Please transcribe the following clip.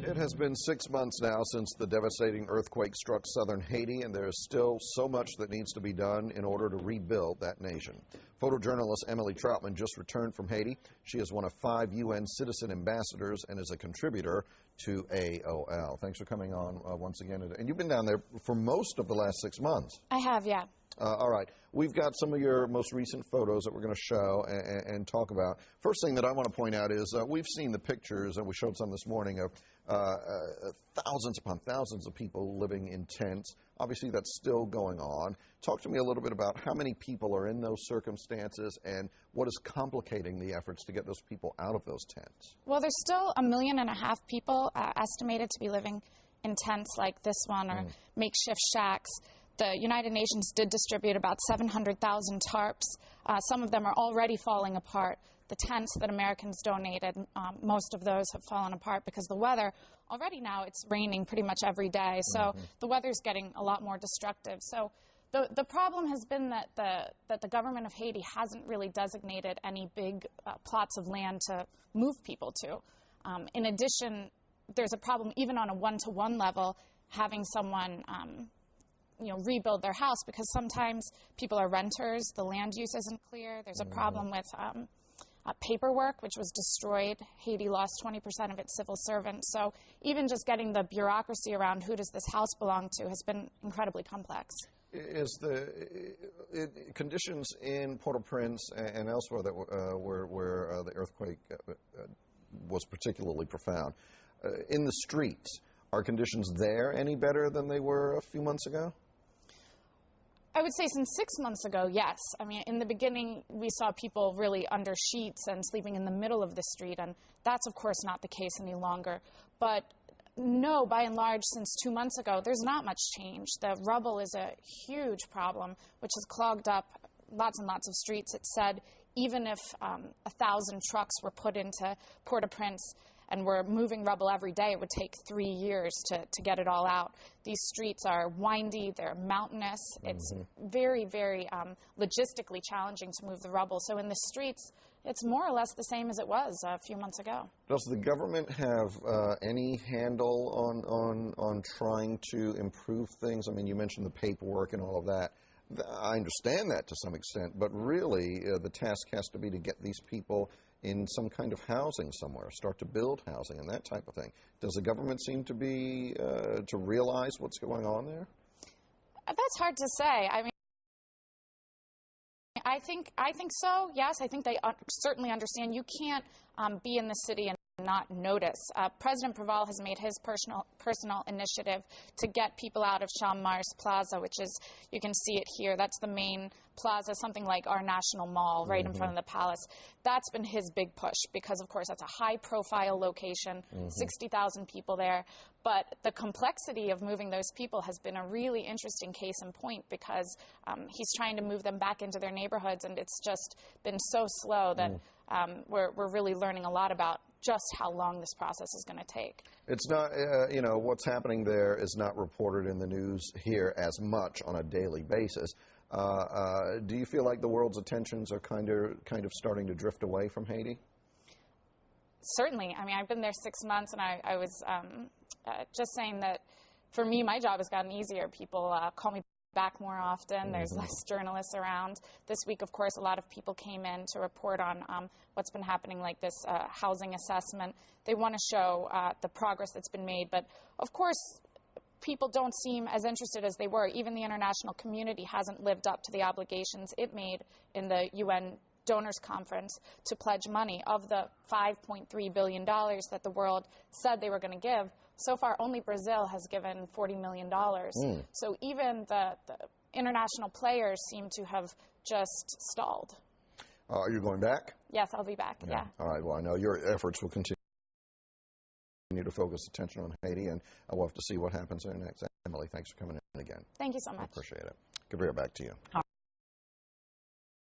It has been 6 months now since the devastating earthquake struck southern Haiti, and there is still so much that needs to be done in order to rebuild that nation. Photojournalist Emily Troutman just returned from Haiti. She is one of 5 UN citizen ambassadors and is a contributor to AOL. Thanks for coming on once again. And you've been down there for most of the last 6 months. I have, yeah. All right. We've got some of your most recent photos that we're going to show and talk about. First thing that I want to point out is we've seen the pictures, and we showed some this morning, of thousands upon thousands of people living in tents. Obviously, that's still going on. Talk to me a little bit about how many people are in those circumstances and what is complicating the efforts to get those people out of those tents. Well, there's still 1.5 million people estimated to be living in tents like this one or makeshift shacks. The United Nations did distribute about 700,000 tarps. Some of them are already falling apart. The tents that Americans donated, most of those have fallen apart because the weather, already now it's raining pretty much every day, so the weather's getting a lot more destructive. So the problem has been that the government of Haiti hasn't really designated any big plots of land to move people to. In addition, there's a problem even on a one-to-one level having someone rebuild their house, because sometimes people are renters, the land use isn't clear. There's a problem with paperwork, which was destroyed. Haiti lost 20% of its civil servants. So even just getting the bureaucracy around who does this house belong to has been incredibly complex. Is the conditions in Port-au-Prince and elsewhere that where the earthquake was particularly profound, in the streets, are conditions there any better than they were a few months ago? I would say since 6 months ago, yes. I mean, in the beginning, we saw people really under sheets and sleeping in the middle of the street, and that's, of course, not the case any longer. But no, by and large, since 2 months ago, there's not much change. The rubble is a huge problem, which has clogged up lots and lots of streets. It said even if 1,000 trucks were put into Port-au-Prince and we're moving rubble every day, it would take 3 years to get it all out. These streets are windy, they're mountainous. It's very, very logistically challenging to move the rubble. So in the streets, it's more or less the same as it was a few months ago. Does the government have any handle on trying to improve things? I mean, you mentioned the paperwork and all of that. I understand that to some extent, but really the task has to be to get these people in some kind of housing somewhere, start to build housing and that type of thing. Does the government seem to be, to realize what's going on there? That's hard to say. I mean, I think so, yes. I think they certainly understand. You can't be in the city and not notice. President Preval has made his personal initiative to get people out of Champ Mars Plaza, which is, you can see it here, that's the main plaza, something like our National Mall right in front of the palace. That's been his big push because, of course, that's a high-profile location, 60,000 people there. But the complexity of moving those people has been a really interesting case in point because he's trying to move them back into their neighborhoods, and it's just been so slow that we're really learning a lot about just how long this process is going to take. It's not, what's happening there is not reported in the news here as much on a daily basis. Do you feel like the world's attentions are kind of starting to drift away from Haiti? Certainly. I mean, I've been there 6 months, and I was just saying that for me, my job has gotten easier. People call me back more often. There's less journalists around. This week, of course, a lot of people came in to report on what's been happening, like this housing assessment. They want to show the progress that's been made. But, of course, people don't seem as interested as they were. Even the international community hasn't lived up to the obligations it made in the UN Donors Conference to pledge money. Of the $5.3 billion that the world said they were going to give, so far only Brazil has given $40 million. So even the international players seem to have just stalled. Are you going back? Yes, I'll be back, yeah. All right, well, I know your efforts will continue to focus attention on Haiti, and we'll have to see what happens there next. Emily, thanks for coming in again. Thank you so much. I appreciate it. Good to be back to you.